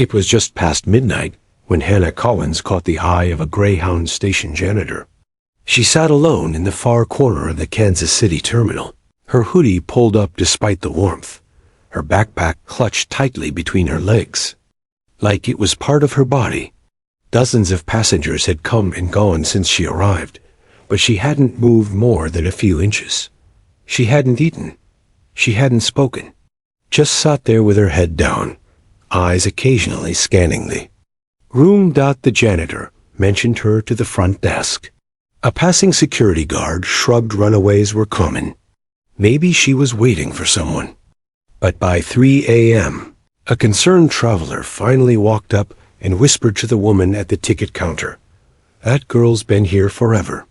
It was just past midnight when Hannah Collins caught the eye of a Greyhound station janitor. She sat alone in the far corner of the Kansas City terminal, her hoodie pulled up despite the warmth, her backpack clutched tightly between her legs, like it was part of her body. Dozens of passengers had come and gone since she arrived, but she hadn't moved more than a few inches. She hadn't eaten. She hadn't spoken. Just sat there with her head down, eyes occasionally scanning the room. The janitor mentioned her to the front desk. A passing security guard shrugged. Runaways were common. Maybe she was waiting for someone. But by 3 a.m., a concerned traveler finally walked up and whispered to the woman at the ticket counter, "That girl's been here forever.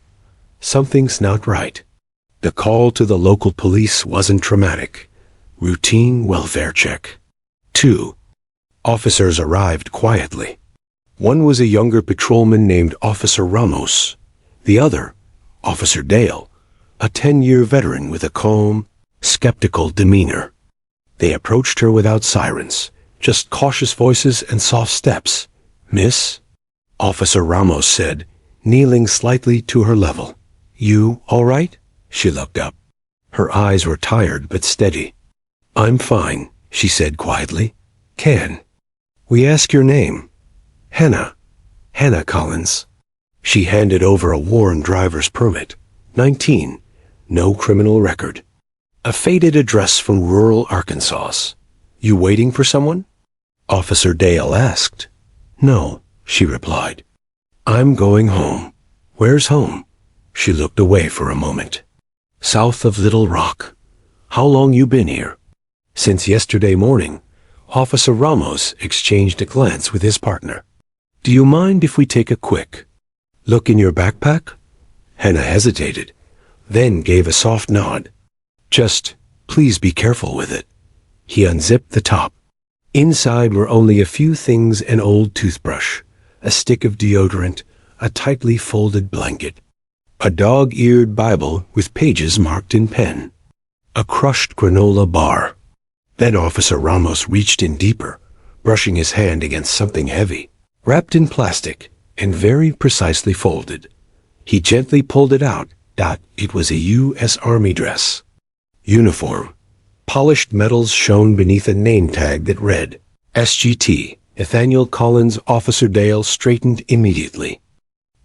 Something's not right." The call to the local police wasn't traumatic. Routine welfare check. 2 officers arrived quietly. One was a younger patrolman named Officer Ramos. The other, Officer Dale, a 10-year veteran with a calm, skeptical demeanor. They approached her without sirens, just cautious voices and soft steps. "Miss?" Officer Ramos said, kneeling slightly to her level. "You all right?" She looked up. Her eyes were tired but steady. "I'm fine," she said quietly. "Can we ask your name?" "Hannah. Hannah Collins." She handed over a worn driver's permit. 19. No criminal record. A faded address from rural Arkansas. "You waiting for someone?" Officer Dale asked. "No," she replied. "I'm going home." "Where's home?" She looked away for a moment. "South of Little Rock." "How long you been here?" "Since yesterday morning." Officer Ramos exchanged a glance with his partner. "Do you mind if we take a quick look in your backpack?" Hannah hesitated, then gave a soft nod. "Just, please be careful with it." He unzipped the top. Inside were only a few things: an old toothbrush, a stick of deodorant, a tightly folded blanket, a dog-eared Bible with pages marked in pen, a crushed granola bar. Then Officer Ramos reached in deeper, brushing his hand against something heavy, wrapped in plastic and very precisely folded. He gently pulled it out. It was a U.S. Army dress. Uniform. Polished metals shone beneath a name tag that read, SGT, Nathaniel Collins. Officer Dale straightened immediately.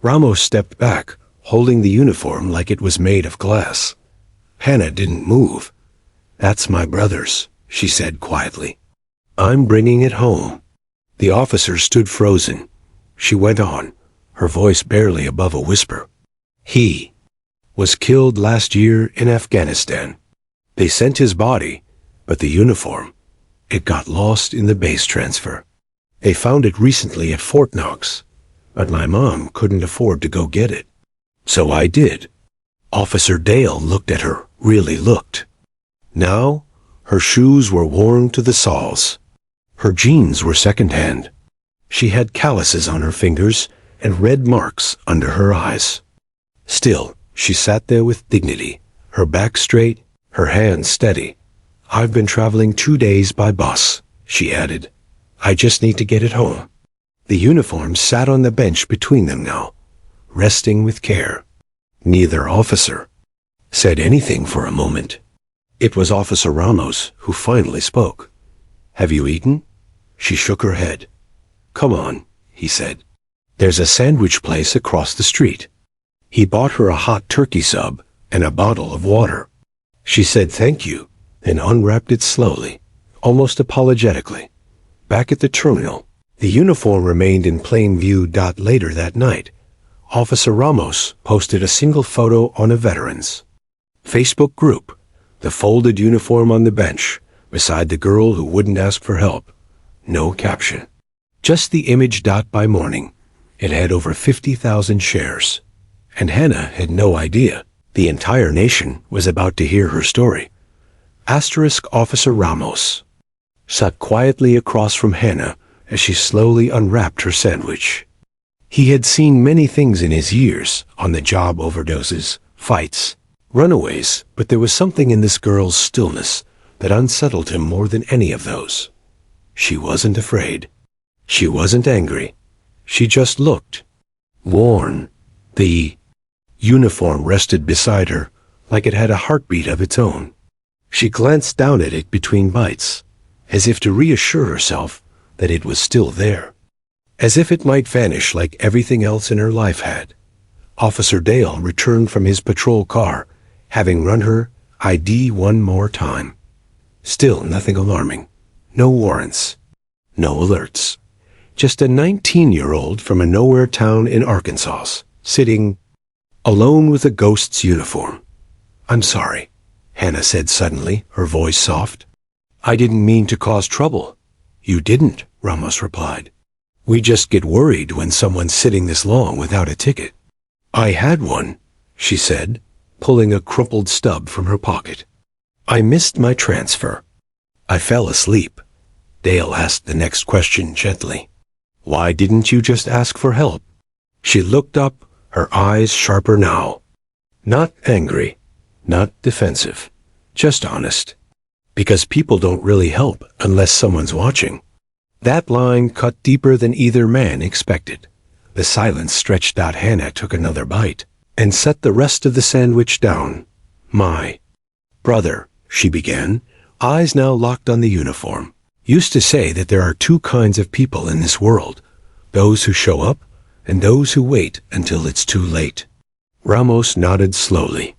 Ramos stepped back, holding the uniform like it was made of glass. Hannah didn't move. "That's my brother's," she said quietly. "I'm bringing it home." The officer stood frozen. She went on, her voice barely above a whisper. "He was killed last year in Afghanistan. They sent his body, but the uniform, it got lost in the base transfer. They found it recently at Fort Knox, but my mom couldn't afford to go get it. So I did." Officer Dale looked at her, really looked. Now, her shoes were worn to the soles. Her jeans were secondhand. She had calluses on her fingers and red marks under her eyes. Still, she sat there with dignity, her back straight, her hands steady. "I've been traveling 2 days by bus," she added. "I just need to get it home." The uniform sat on the bench between them now, resting with care. Neither officer said anything for a moment. It was Officer Ramos who finally spoke. "Have you eaten?" She shook her head. "Come on," he said. "There's a sandwich place across the street." He bought her a hot turkey sub and a bottle of water. She said thank you, then unwrapped it slowly, almost apologetically. Back at the terminal, the uniform remained in plain view. Later that night, Officer Ramos posted a single photo on a veterans Facebook group, the folded uniform on the bench, beside the girl who wouldn't ask for help. No caption. Just the image. By morning, it had over 50,000 shares. And Hannah had no idea. The entire nation was about to hear her story. Officer Ramos sat quietly across from Hannah as she slowly unwrapped her sandwich. He had seen many things in his years, on the job: overdoses, fights, runaways, but there was something in this girl's stillness that unsettled him more than any of those. She wasn't afraid. She wasn't angry. She just looked worn. The uniform rested beside her like it had a heartbeat of its own. She glanced down at it between bites, as if to reassure herself that it was still there. As if it might vanish like everything else in her life had. Officer Dale returned from his patrol car, having run her ID one more time. Still nothing alarming. No warrants. No alerts. Just a 19-year-old from a nowhere town in Arkansas, sitting alone with a ghost's uniform. "I'm sorry," Hannah said suddenly, her voice soft. "I didn't mean to cause trouble." "You didn't," Ramos replied. "We just get worried when someone's sitting this long without a ticket." "I had one," she said, pulling a crumpled stub from her pocket. "I missed my transfer." "I fell asleep." Dale asked the next question gently. "Why didn't you just ask for help?" She looked up, her eyes sharper now. Not angry, not defensive, just honest. Because people don't really help unless someone's watching. That line cut deeper than either man expected. The silence stretched out. Hannah took another bite and set the rest of the sandwich down. "My brother," she began, eyes now locked on the uniform, "used to say that there are two kinds of people in this world, those who show up and those who wait until it's too late." Ramos nodded slowly.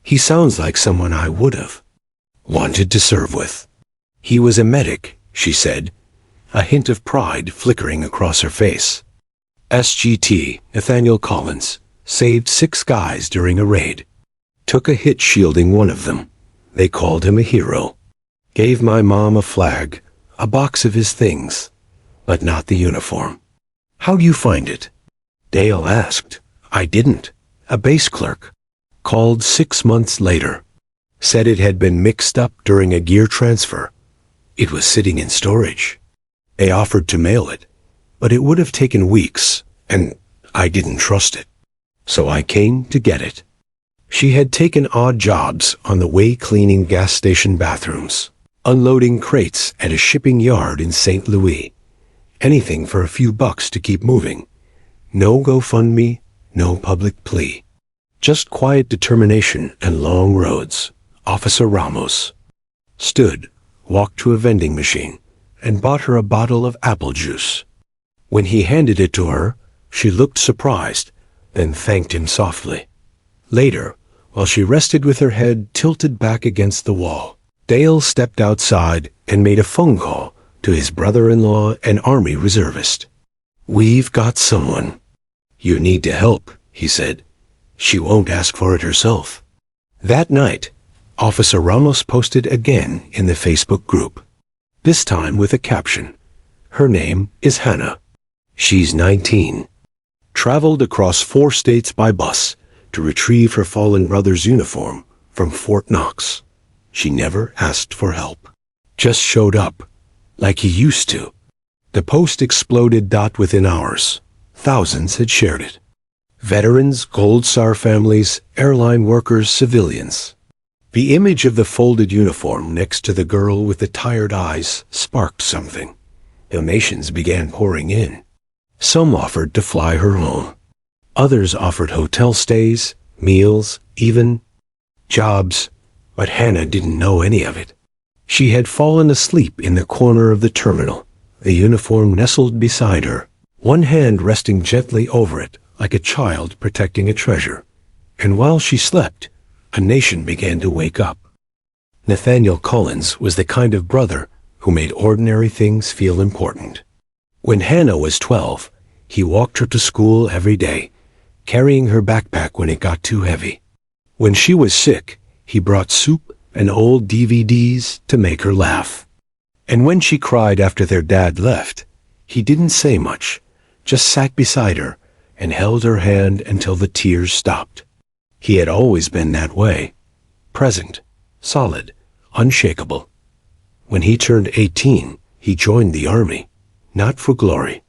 "He sounds like someone I would have wanted to serve with." "He was a medic," she said, a hint of pride flickering across her face. "SGT, Nathaniel Collins, saved 6 guys during a raid. Took a hit shielding one of them. They called him a hero. Gave my mom a flag, a box of his things, but not the uniform." "How do you find it?" Dale asked. "I didn't. A base clerk. Called 6 months later. Said it had been mixed up during a gear transfer. It was sitting in storage. They offered to mail it, but it would have taken weeks, and I didn't trust it. So I came to get it." She had taken odd jobs on the way, cleaning gas station bathrooms, unloading crates at a shipping yard in St. Louis. Anything for a few bucks to keep moving. No GoFundMe, no public plea. Just quiet determination and long roads. Officer Ramos stood, walked to a vending machine, and bought her a bottle of apple juice. When he handed it to her, she looked surprised, then thanked him softly. Later, while she rested with her head tilted back against the wall, Dale stepped outside and made a phone call to his brother-in-law, an Army reservist. "We've got someone. You need to help," he said. "She won't ask for it herself." That night, Officer Ramos posted again in the Facebook group, this time with a caption. Her name is Hannah. She's 19. Traveled across 4 states by bus to retrieve her fallen brother's uniform from Fort Knox. She never asked for help. Just showed up, like he used to. The post exploded. Within hours, thousands had shared it. Veterans, Gold Star families, airline workers, civilians. The image of the folded uniform next to the girl with the tired eyes sparked something. Donations began pouring in. Some offered to fly her home. Others offered hotel stays, meals, even jobs, but Hannah didn't know any of it. She had fallen asleep in the corner of the terminal, the uniform nestled beside her, one hand resting gently over it like a child protecting a treasure. And while she slept, a nation began to wake up. Nathaniel Collins was the kind of brother who made ordinary things feel important. When Hannah was 12, he walked her to school every day, carrying her backpack when it got too heavy. When she was sick, he brought soup and old DVDs to make her laugh. And when she cried after their dad left, he didn't say much, just sat beside her and held her hand until the tears stopped. He had always been that way, present, solid, unshakable. When he turned 18, he joined the Army, not for glory,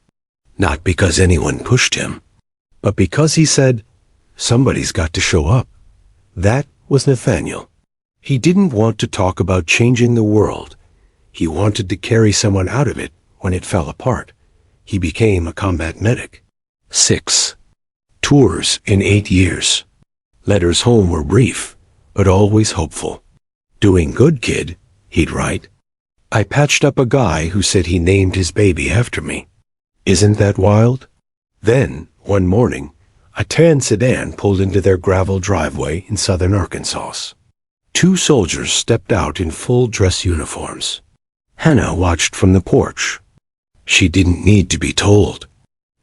not because anyone pushed him, but because he said, somebody's got to show up. That was Nathaniel. He didn't want to talk about changing the world. He wanted to carry someone out of it when it fell apart. he became a combat medic. 6. Tours in 8 years. Letters home were brief, but always hopeful. "Doing good, kid," he'd write. "I patched up a guy who said he named his baby after me. Isn't that wild?" Then, one morning, a tan sedan pulled into their gravel driveway in southern Arkansas. 2 soldiers stepped out in full dress uniforms. Hannah watched from the porch. She didn't need to be told.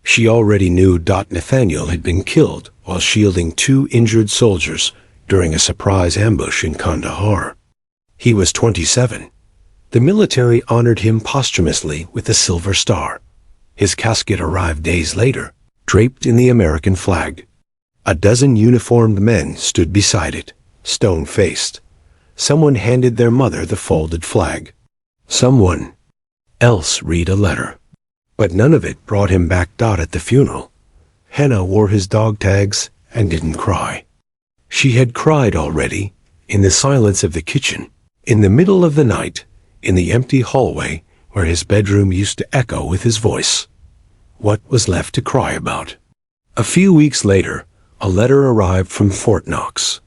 She already knew Nathaniel had been killed while shielding 2 injured soldiers during a surprise ambush in Kandahar. He was 27. The military honored him posthumously with a Silver Star. His casket arrived days later, draped in the American flag. A dozen uniformed men stood beside it, stone-faced. Someone handed their mother the folded flag. Someone else read a letter. But none of it brought him back at the funeral. Hannah wore his dog tags and didn't cry. She had cried already, in the silence of the kitchen, in the middle of the night, in the empty hallway where his bedroom used to echo with his voice. What was left to cry about? A few weeks later, a letter arrived from Fort Knox.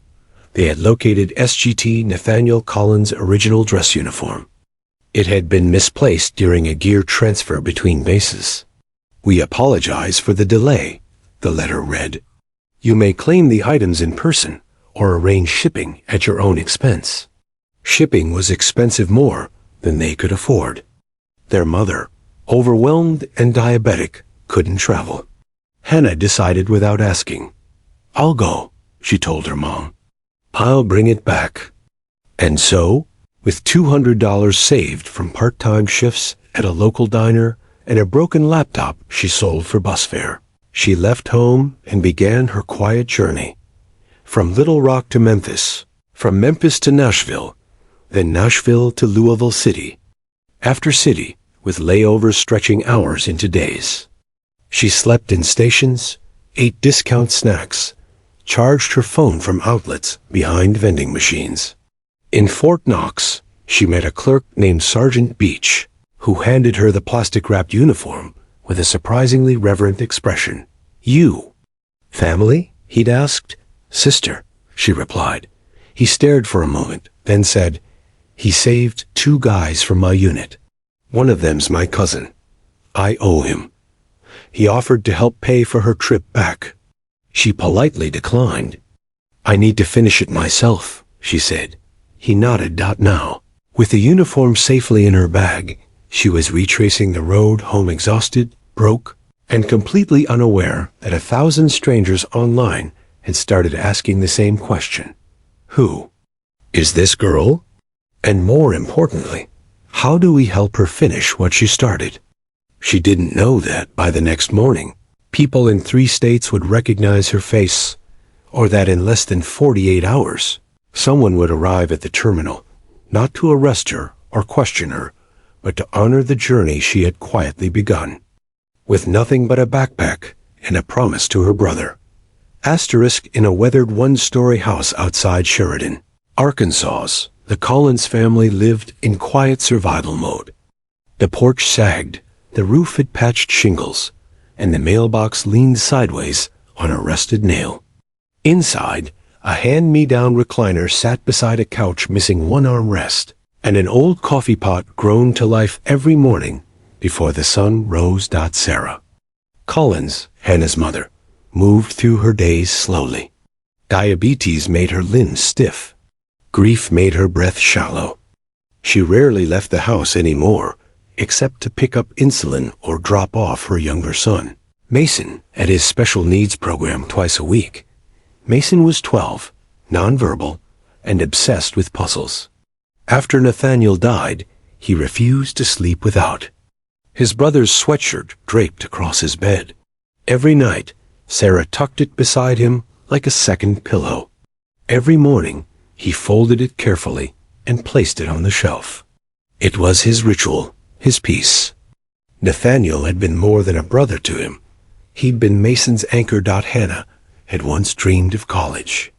They had located SGT Nathaniel Collins' original dress uniform. It had been misplaced during a gear transfer between bases. "We apologize for the delay," the letter read. "You may claim the items in person or arrange shipping at your own expense." Shipping was expensive, more than they could afford. Their mother, overwhelmed and diabetic, couldn't travel. Hannah decided without asking. "I'll go," she told her mom. "I'll bring it back." And so, with $200 saved from part-time shifts at a local diner and a broken laptop she sold for bus fare, she left home and began her quiet journey. From Little Rock to Memphis, from Memphis to Nashville, then Nashville to Louisville City. After city, with layovers stretching hours into days. She slept in stations, ate discount snacks, charged her phone from outlets behind vending machines. In Fort Knox, she met a clerk named Sergeant Beach, who handed her the plastic-wrapped uniform with a surprisingly reverent expression. "You? Family?" he'd asked. "Sister," she replied. He stared for a moment, then said, "He saved 2 guys from my unit. One of them's my cousin. I owe him." He offered to help pay for her trip back. She politely declined. "I need to finish it myself," she said. He nodded. Now, with the uniform safely in her bag, she was retracing the road home, exhausted, broke, and completely unaware that 1,000 strangers online had started asking the same question. Who is this girl? And more importantly, how do we help her finish what she started? She didn't know that by the next morning, people in 3 states would recognize her face, or that in less than 48 hours, someone would arrive at the terminal, not to arrest her or question her, but to honor the journey she had quietly begun. With nothing but a backpack and a promise to her brother. Asterisk in a weathered 1-story house outside Sheridan, Arkansas, the Collins family lived in quiet survival mode. The porch sagged, the roof had patched shingles, and the mailbox leaned sideways on a rusted nail. Inside, a hand-me-down recliner sat beside a couch missing one armrest, and an old coffee pot groaned to life every morning before the sun rose. Sarah Collins, Hannah's mother, moved through her days slowly. Diabetes made her limbs stiff. Grief made her breath shallow. She rarely left the house anymore, except to pick up insulin or drop off her younger son, Mason, at his special needs program twice a week. Mason was 12, nonverbal, and obsessed with puzzles. After Nathaniel died, he refused to sleep without his brother's sweatshirt draped across his bed. Every night, Sarah tucked it beside him like a second pillow. Every morning, he folded it carefully and placed it on the shelf. It was his ritual, his peace. Nathaniel had been more than a brother to him. He'd been Mason's anchor. Hannah had once dreamed of college.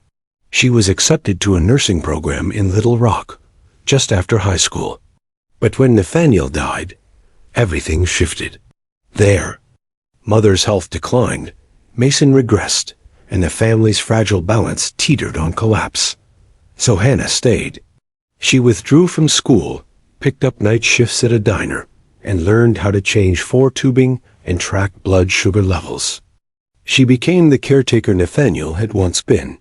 She was accepted to a nursing program in Little Rock, just after high school. But when Nathaniel died, everything shifted. There. Mother's health declined, Mason regressed, and the family's fragile balance teetered on collapse. So Hannah stayed. She withdrew from school, picked up night shifts at a diner, and learned how to change 4-tubing and track blood sugar levels. She became the caretaker Nathaniel had once been.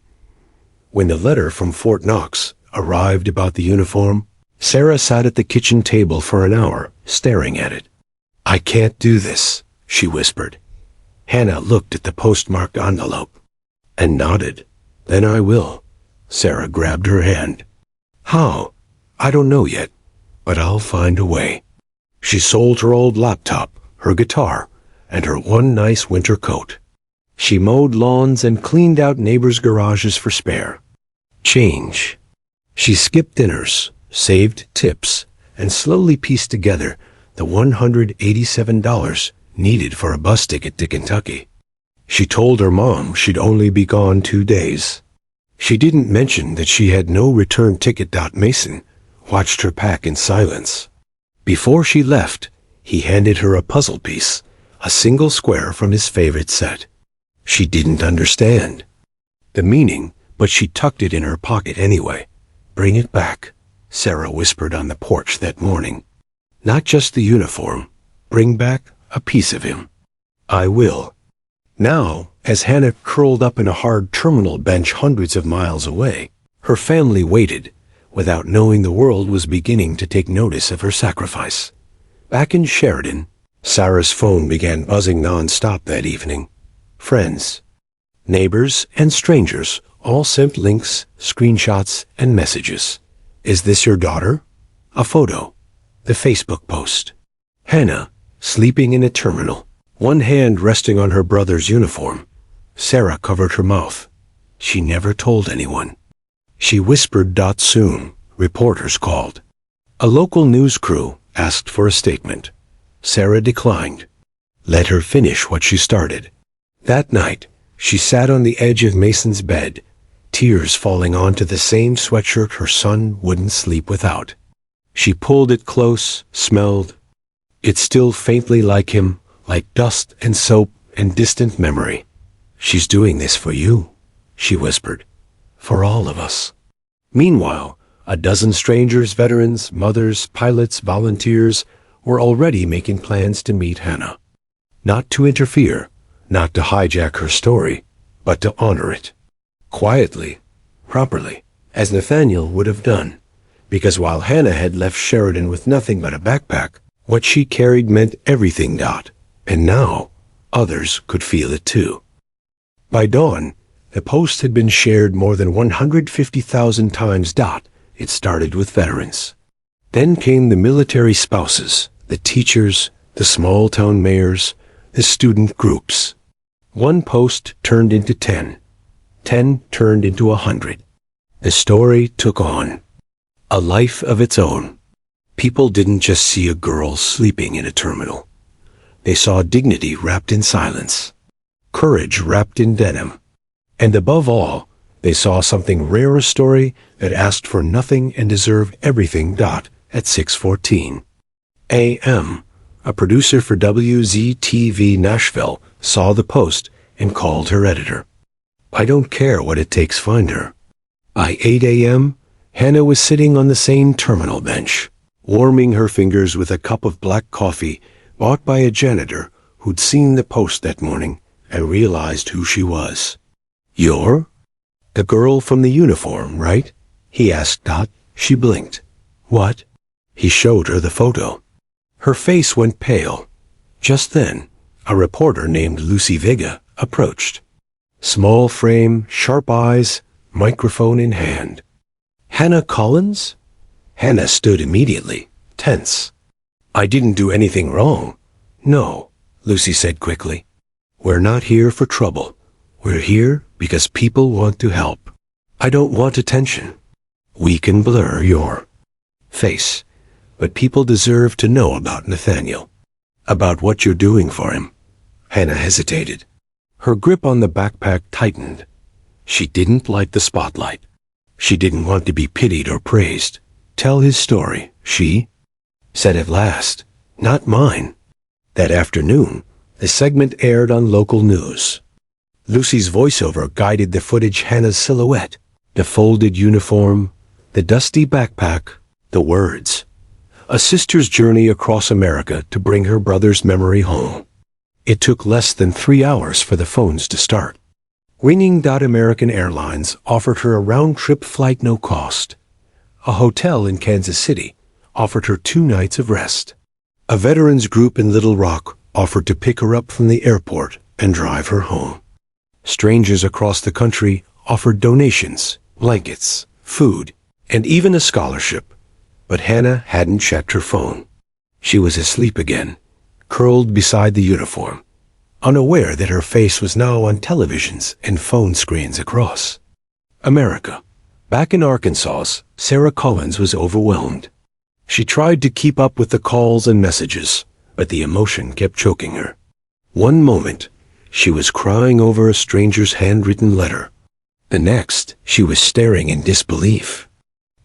When the letter from Fort Knox arrived about the uniform, Sarah sat at the kitchen table for an hour, staring at it. "I can't do this," she whispered. Hannah looked at the postmarked envelope and nodded. "Then I will." Sarah grabbed her hand. "How? I don't know yet, but I'll find a way." She sold her old laptop, her guitar, and her one nice winter coat. She mowed lawns and cleaned out neighbors' garages for spare change. She skipped dinners, saved tips, and slowly pieced together the $187 needed for a bus ticket to Kentucky. She told her mom she'd only be gone 2 days. She didn't mention that she had no return ticket. Mason watched her pack in silence. Before she left, he handed her a puzzle piece, a single square from his favorite set. She didn't understand the meaning, but she tucked it in her pocket anyway. "Bring it back," Sarah whispered on the porch that morning. "Not just the uniform. Bring back a piece of him." "I will." Now, as Hannah curled up in a hard terminal bench hundreds of miles away, her family waited, without knowing the world was beginning to take notice of her sacrifice. Back in Sheridan, Sarah's phone began buzzing non-stop that evening. Friends, neighbors, and strangers all sent links, screenshots, and messages. "Is this your daughter?" A photo. The Facebook post. Hannah, sleeping in a terminal, one hand resting on her brother's uniform. Sarah covered her mouth. She never told anyone. She whispered. Soon, reporters called. A local news crew asked for a statement. Sarah declined. Let her finish what she started. That night, she sat on the edge of Mason's bed, tears falling onto the same sweatshirt her son wouldn't sleep without. She pulled it close, smelled. It's still faintly like him, like dust and soap and distant memory. "She's doing this for you," she whispered. "For all of us." Meanwhile, a dozen strangers, veterans, mothers, pilots, volunteers, were already making plans to meet Hannah. Not to interfere, not to hijack her story, but to honor it. Quietly, properly, as Nathaniel would have done. Because while Hannah had left Sheridan with nothing but a backpack, what she carried meant everything. And now, others could feel it too. By dawn, the post had been shared more than 150,000 times. It started with veterans. Then came the military spouses, the teachers, the small-town mayors, the student groups. One post turned into 10. 10 turned into 100. The story took on a life of its own. People didn't just see a girl sleeping in a terminal. They saw dignity wrapped in silence, courage wrapped in denim, and above all, they saw something rare, a story that asked for nothing and deserved everything. At 6:14 a.m., a producer for WZTV Nashville saw the post and called her editor. "I don't care what it takes, find her." By 8 a.m., Hannah was sitting on the same terminal bench, warming her fingers with a cup of black coffee bought by a janitor who'd seen the post that morning and realized who she was. "You're the girl from the uniform, right?" he asked. She blinked. "What?" He showed her the photo. Her face went pale. Just then, a reporter named Lucy Vega approached. Small frame, sharp eyes, microphone in hand. "Hannah Collins?" Hannah stood immediately, tense. "I didn't do anything wrong." "No," Lucy said quickly. "We're not here for trouble. We're here because people want to help. I don't want attention. We can blur your face, but people deserve to know about Nathaniel, about what you're doing for him." Hannah hesitated. Her grip on the backpack tightened. She didn't like the spotlight. She didn't want to be pitied or praised. "Tell his story," she said at last. "Not mine." That afternoon, the segment aired on local news. Lucy's voiceover guided the footage. Hannah's silhouette, the folded uniform, the dusty backpack, the words. A sister's journey across America to bring her brother's memory home. It took less than 3 hours for the phones to start. Ringing. American Airlines offered her a round-trip flight, no cost. A hotel in Kansas City offered her 2 nights of rest. A veterans group in Little Rock offered to pick her up from the airport and drive her home. Strangers across the country offered donations, blankets, food, and even a scholarship. But Hannah hadn't checked her phone. She was asleep again, curled beside the uniform, unaware that her face was now on televisions and phone screens across America. Back in Arkansas, Sarah Collins was overwhelmed. She tried to keep up with the calls and messages, but the emotion kept choking her. One moment, she was crying over a stranger's handwritten letter. The next, she was staring in disbelief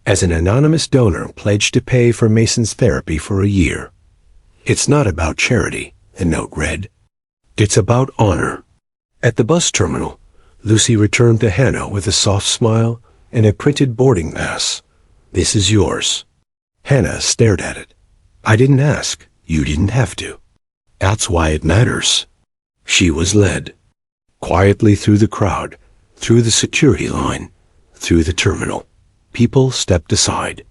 as an anonymous donor pledged to pay for Mason's therapy for a year. It's not about charity, the note read. It's about honor. At the bus terminal, Lucy returned to Hannah with a soft smile and a printed boarding pass. This is yours. Hannah stared at it. I didn't ask. You didn't have to. That's why it matters. She was led quietly through the crowd, through the security line, through the terminal. People stepped aside.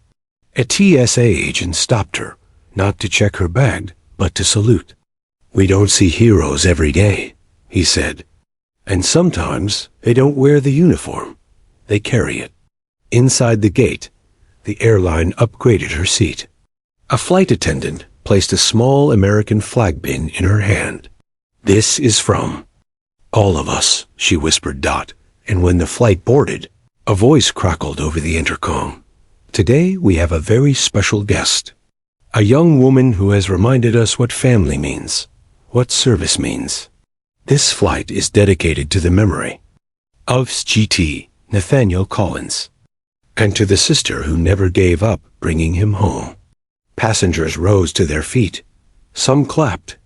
A TSA agent stopped her, not to check her bag, but to salute. We don't see heroes every day, he said. And sometimes they don't wear the uniform. They carry it. Inside the gate, the airline upgraded her seat. A flight attendant placed a small American flag pin in her hand. This is from all of us, she whispered. And when the flight boarded, a voice crackled over the intercom. Today we have a very special guest. A young woman who has reminded us what family means, what service means. This flight is dedicated to the memory of SGT, Nathaniel Collins, and to the sister who never gave up bringing him home. Passengers rose to their feet. Some clapped.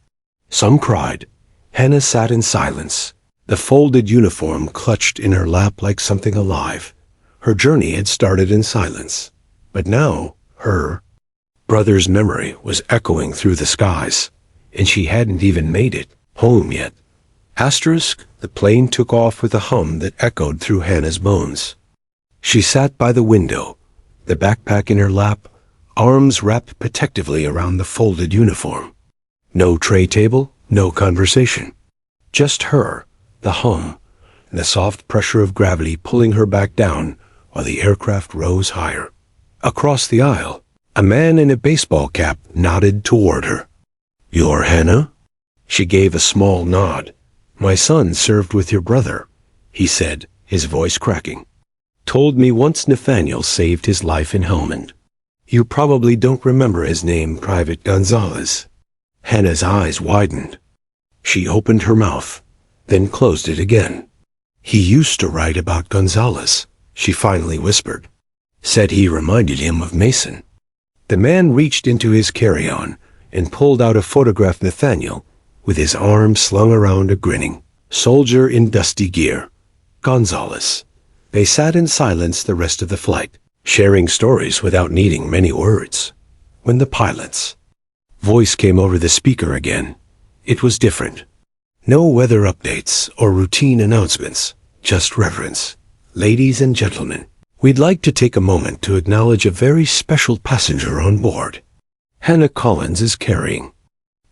Some cried. Hannah sat in silence, the folded uniform clutched in her lap like something alive. Her journey had started in silence, but now her brother's memory was echoing through the skies, and she hadn't even made it home yet. The plane took off with a hum that echoed through Hannah's bones. She sat by the window, the backpack in her lap, arms wrapped protectively around the folded uniform. No tray table, no conversation. Just her, the hum, and the soft pressure of gravity pulling her back down while the aircraft rose higher. Across the aisle, a man in a baseball cap nodded toward her. You're Hannah? She gave a small nod. My son served with your brother, he said, his voice cracking. Told me once Nathaniel saved his life in Helmand. You probably don't remember his name, Private Gonzalez. Hannah's eyes widened. She opened her mouth, then closed it again. He used to write about Gonzalez, she finally whispered. Said he reminded him of Mason. The man reached into his carry-on and pulled out a photograph of Nathaniel with his arm slung around a grinning soldier in dusty gear. Gonzalez. They sat in silence the rest of the flight, sharing stories without needing many words. When the pilot's voice came over the speaker again, it was different. No weather updates or routine announcements, just reverence. Ladies and gentlemen, we'd like to take a moment to acknowledge a very special passenger on board. Hannah Collins is carrying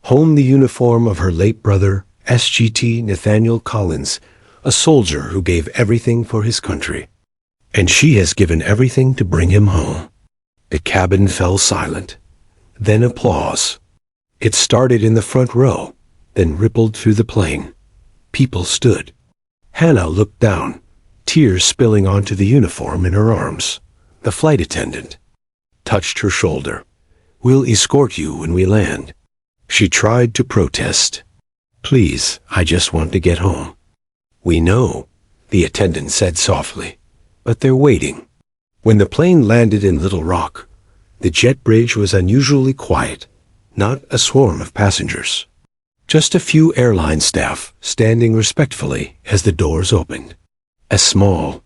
home the uniform of her late brother, SGT Nathaniel Collins, a soldier who gave everything for his country. And she has given everything to bring him home. The cabin fell silent. Then applause. It started in the front row, then rippled through the plane. People stood. Hannah looked down, tears spilling onto the uniform in her arms. The flight attendant touched her shoulder. We'll escort you when we land. She tried to protest. Please, I just want to get home. We know, the attendant said softly, but they're waiting. When the plane landed in Little Rock, the jet bridge was unusually quiet, not a swarm of passengers. Just a few airline staff standing respectfully as the doors opened. A small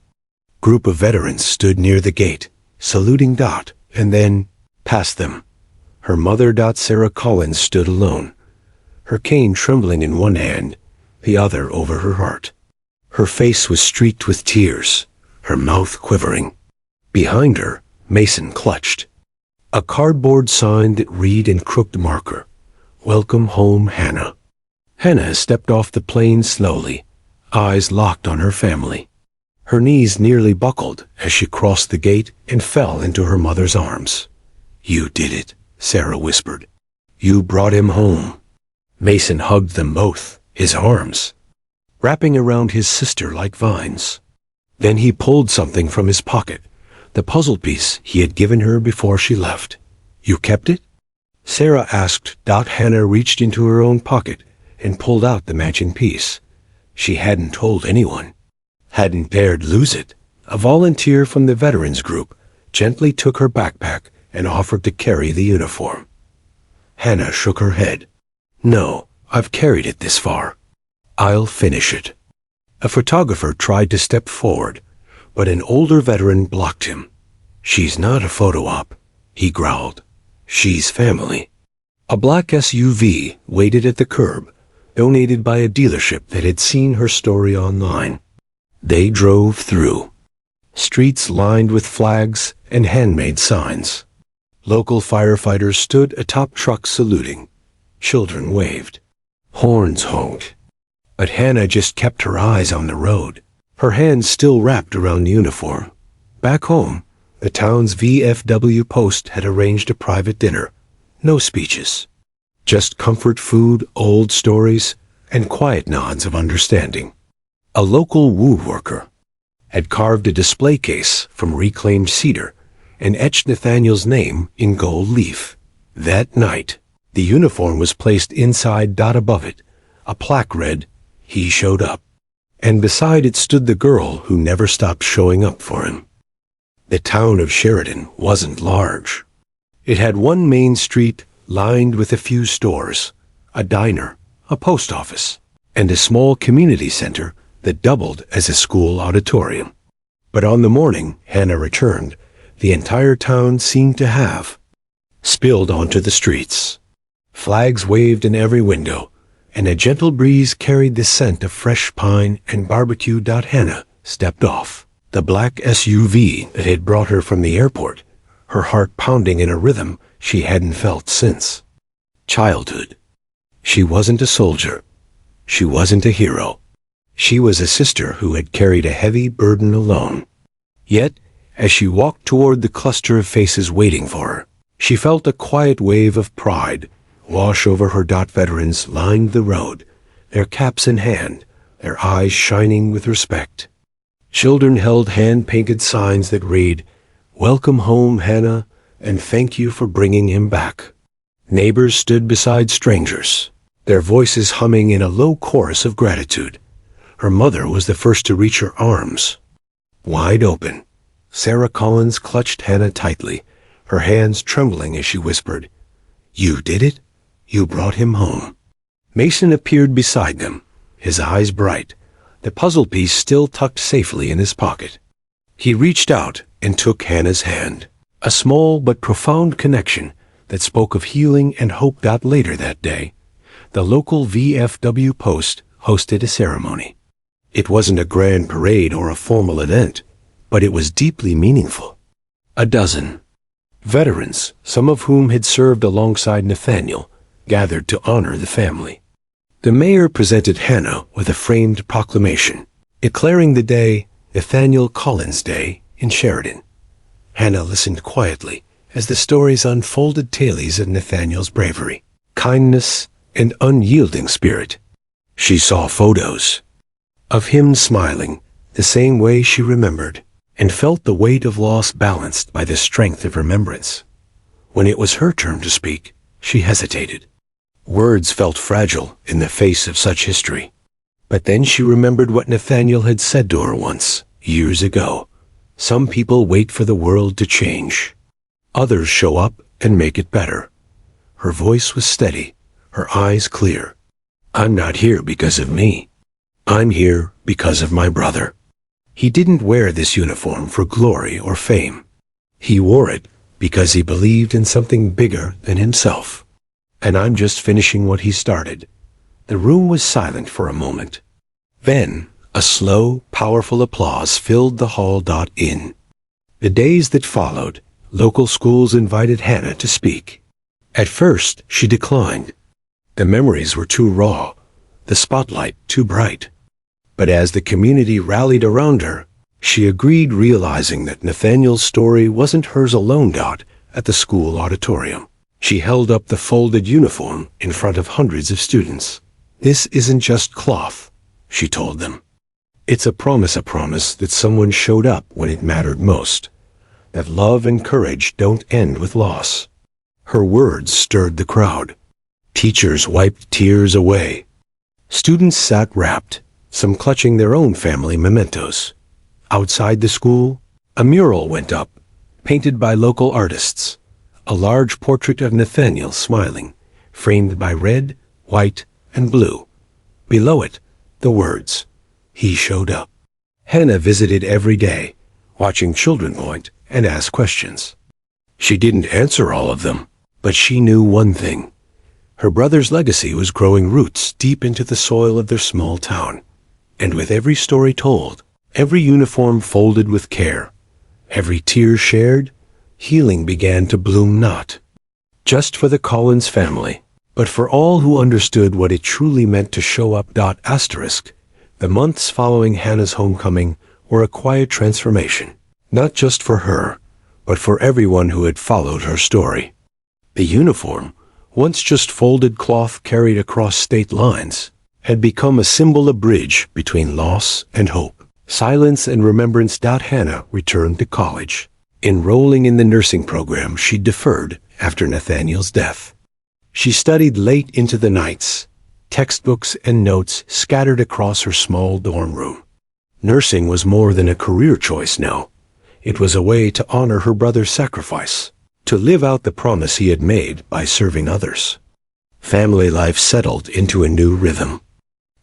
group of veterans stood near the gate, saluting Dot, and then past them. Her mother, Sarah Collins, stood alone, her cane trembling in one hand, the other over her heart. Her face was streaked with tears, her mouth quivering. Behind her, Mason clutched a cardboard sign that read in crooked marker, "Welcome home, Hannah." Hannah stepped off the plane slowly, eyes locked on her family. Her knees nearly buckled as she crossed the gate and fell into her mother's arms. "You did it," Sarah whispered. "You brought him home." Mason hugged them both, his arms wrapping around his sister like vines. Then he pulled something from his pocket, the puzzle piece he had given her before she left. "You kept it?" Sarah asked. Hannah reached into her own pocket and pulled out the matching piece. She hadn't told anyone, hadn't dared lose it. A volunteer from the veterans group gently took her backpack and offered to carry the uniform. Hannah shook her head. "No, I've carried it this far. I'll finish it." A photographer tried to step forward, but an older veteran blocked him. "She's not a photo op," he growled. "She's family." A black SUV waited at the curb, donated by a dealership that had seen her story online. They drove through. Streets lined with flags and handmade signs. Local firefighters stood atop trucks saluting. Children waved. Horns honked. But Hannah just kept her eyes on the road, her hands still wrapped around the uniform. Back home, the town's VFW post had arranged a private dinner. No speeches. Just comfort food, old stories, and quiet nods of understanding. A local woo worker had carved a display case from reclaimed cedar and etched Nathaniel's name in gold leaf. That night, the uniform was placed inside. Above it, a plaque read, "He showed up." And beside it stood the girl who never stopped showing up for him. The town of Sheridan wasn't large. It had one main street lined with a few stores, a diner, a post office, and a small community center that doubled as a school auditorium. But on the morning Hannah returned, the entire town seemed to have spilled onto the streets. Flags waved in every window, and a gentle breeze carried the scent of fresh pine and barbecue. Hannah stepped off the black SUV that had brought her from the airport, her heart pounding in a rhythm she hadn't felt since childhood. She wasn't a soldier. She wasn't a hero. She was a sister who had carried a heavy burden alone. Yet, as she walked toward the cluster of faces waiting for her, she felt a quiet wave of pride wash over her. Veterans lined the road, their caps in hand, their eyes shining with respect. Children held hand-painted signs that read, "Welcome home, Hannah, and thank you for bringing him back." Neighbors stood beside strangers, their voices humming in a low chorus of gratitude. Her mother was the first to reach her arms wide open. Sarah Collins clutched Hannah tightly, her hands trembling as she whispered, "You did it? You brought him home." Mason appeared beside them, his eyes bright, the puzzle piece still tucked safely in his pocket. He reached out and took Hannah's hand, a small but profound connection that spoke of healing and hope. Later that day, the local VFW post hosted a ceremony. It wasn't a grand parade or a formal event, but it was deeply meaningful. A dozen veterans, some of whom had served alongside Nathaniel, gathered to honor the family. The mayor presented Hannah with a framed proclamation, declaring the day Nathaniel Collins Day in Sheridan. Hannah listened quietly as the stories unfolded, tales of Nathaniel's bravery, kindness, and unyielding spirit. She saw photos of him smiling the same way she remembered, and felt the weight of loss balanced by the strength of remembrance. When it was her turn to speak, she hesitated. Words felt fragile in the face of such history. But then she remembered what Nathaniel had said to her once, years ago. Some people wait for the world to change. Others show up and make it better. Her voice was steady, her eyes clear. I'm not here because of me. I'm here because of my brother. He didn't wear this uniform for glory or fame. He wore it because he believed in something bigger than himself. And I'm just finishing what he started. The room was silent for a moment. Then, a slow, powerful applause filled the hall. In the days that followed, local schools invited Hannah to speak. At first, she declined. The memories were too raw, the spotlight too bright. But as the community rallied around her, she agreed, realizing that Nathaniel's story wasn't hers alone. At the school auditorium, she held up the folded uniform in front of hundreds of students. This isn't just cloth, she told them. It's a promise that someone showed up when it mattered most, that love and courage don't end with loss. Her words stirred the crowd. Teachers wiped tears away. Students sat rapt, some clutching their own family mementos. Outside the school, a mural went up, painted by local artists, a large portrait of Nathaniel smiling, framed by red, white, and blue. Below it, the words, "He showed up." Hannah visited every day, watching children point and ask questions. She didn't answer all of them, but she knew one thing. Her brother's legacy was growing roots deep into the soil of their small town. And with every story told, every uniform folded with care, every tear shared, healing began to bloom, not just for the Collins family, but for all who understood what it truly meant to show up. The months following Hannah's homecoming were a quiet transformation, not just for her, but for everyone who had followed her story. The uniform, once just folded cloth carried across state lines, had become a symbol, a bridge between loss and hope, silence and remembrance. Hannah returned to college, enrolling in the nursing program she'd deferred after Nathaniel's death. She studied late into the nights, textbooks and notes scattered across her small dorm room. Nursing was more than a career choice now. It was a way to honor her brother's sacrifice, to live out the promise he had made by serving others. Family life settled into a new rhythm.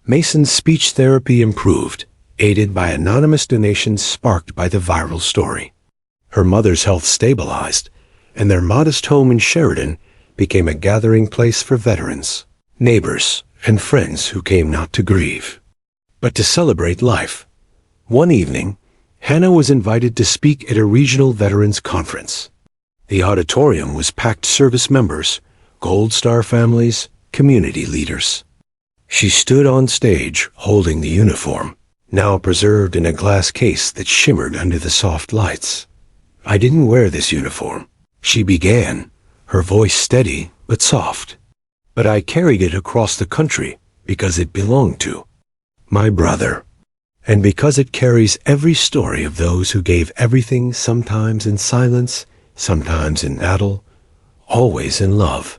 Mason's speech therapy improved, aided by anonymous donations sparked by the viral story. Her mother's health stabilized, and their modest home in Sheridan became a gathering place for veterans, neighbors, and friends who came not to grieve, but to celebrate life. One evening, Hannah was invited to speak at a regional veterans conference. The auditorium was packed. Service members, Gold Star families, community leaders. She stood on stage holding the uniform, now preserved in a glass case that shimmered under the soft lights. "I didn't wear this uniform," she began, her voice steady but soft. "But I carried it across the country because it belonged to my brother, and because it carries every story of those who gave everything, sometimes in silence, sometimes in battle, always in love."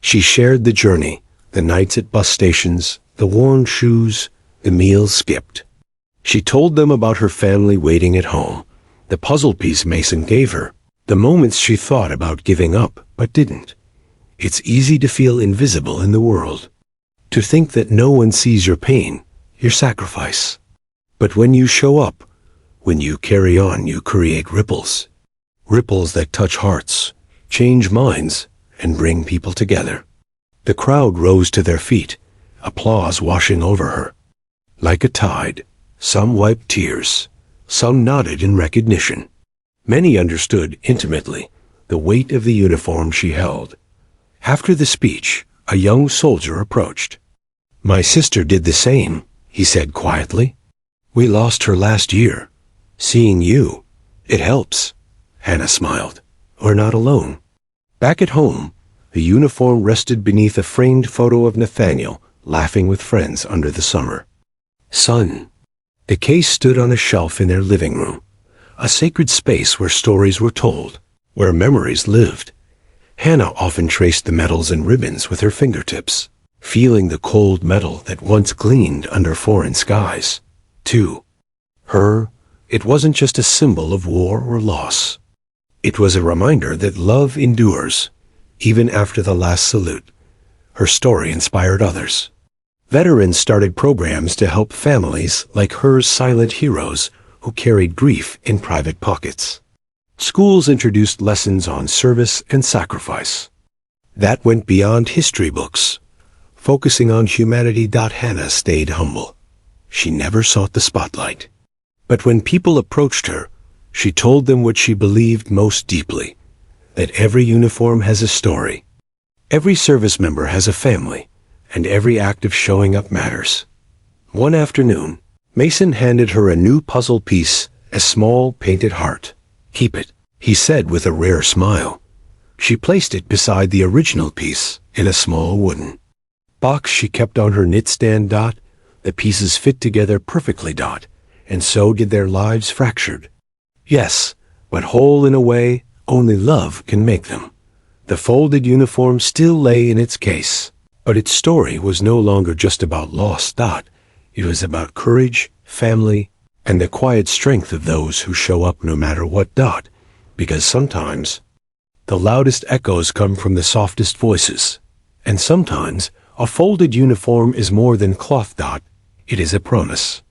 She shared the journey, the nights at bus stations, the worn shoes, the meals skipped. She told them about her family waiting at home, the puzzle piece Mason gave her, the moments she thought about giving up but didn't. It's easy to feel invisible in the world, to think that no one sees your pain, your sacrifice. But when you show up, when you carry on, you create ripples. Ripples that touch hearts, change minds, and bring people together. The crowd rose to their feet, applause washing over her. Like a tide, some wiped tears, some nodded in recognition. Many understood intimately the weight of the uniform she held. After the speech, a young soldier approached. "My sister did the same," he said quietly. "We lost her last year. Seeing you, it helps." Hannah smiled. "We're not alone." Back at home, the uniform rested beneath a framed photo of Nathaniel laughing with friends under the summer sun. The case stood on a shelf in their living room, a sacred space where stories were told, where memories lived. Hannah often traced the medals and ribbons with her fingertips, feeling the cold metal that once gleamed under foreign skies. To her, it wasn't just a symbol of war or loss. It was a reminder that love endures, even after the last salute. Her story inspired others. Veterans started programs to help families like hers silent heroes who carried grief in private pockets. Schools introduced lessons on service and sacrifice. That went beyond history books. Focusing on humanity. Hannah stayed humble. She never sought the spotlight. But when people approached her, she told them what she believed most deeply, that every uniform has a story. Every service member has a family, and every act of showing up matters. One afternoon, Mason handed her a new puzzle piece, a small painted heart. "Keep it," he said with a rare smile. She placed it beside the original piece in a small wooden box she kept on her knitstand. The pieces fit together perfectly. And so did their lives fractured. Yes, but whole in a way only love can make them. The folded uniform still lay in its case, but its story was no longer just about loss. It was about courage, family, and the quiet strength of those who show up no matter what. Because sometimes the loudest echoes come from the softest voices, and sometimes a folded uniform is more than cloth. It is a promise.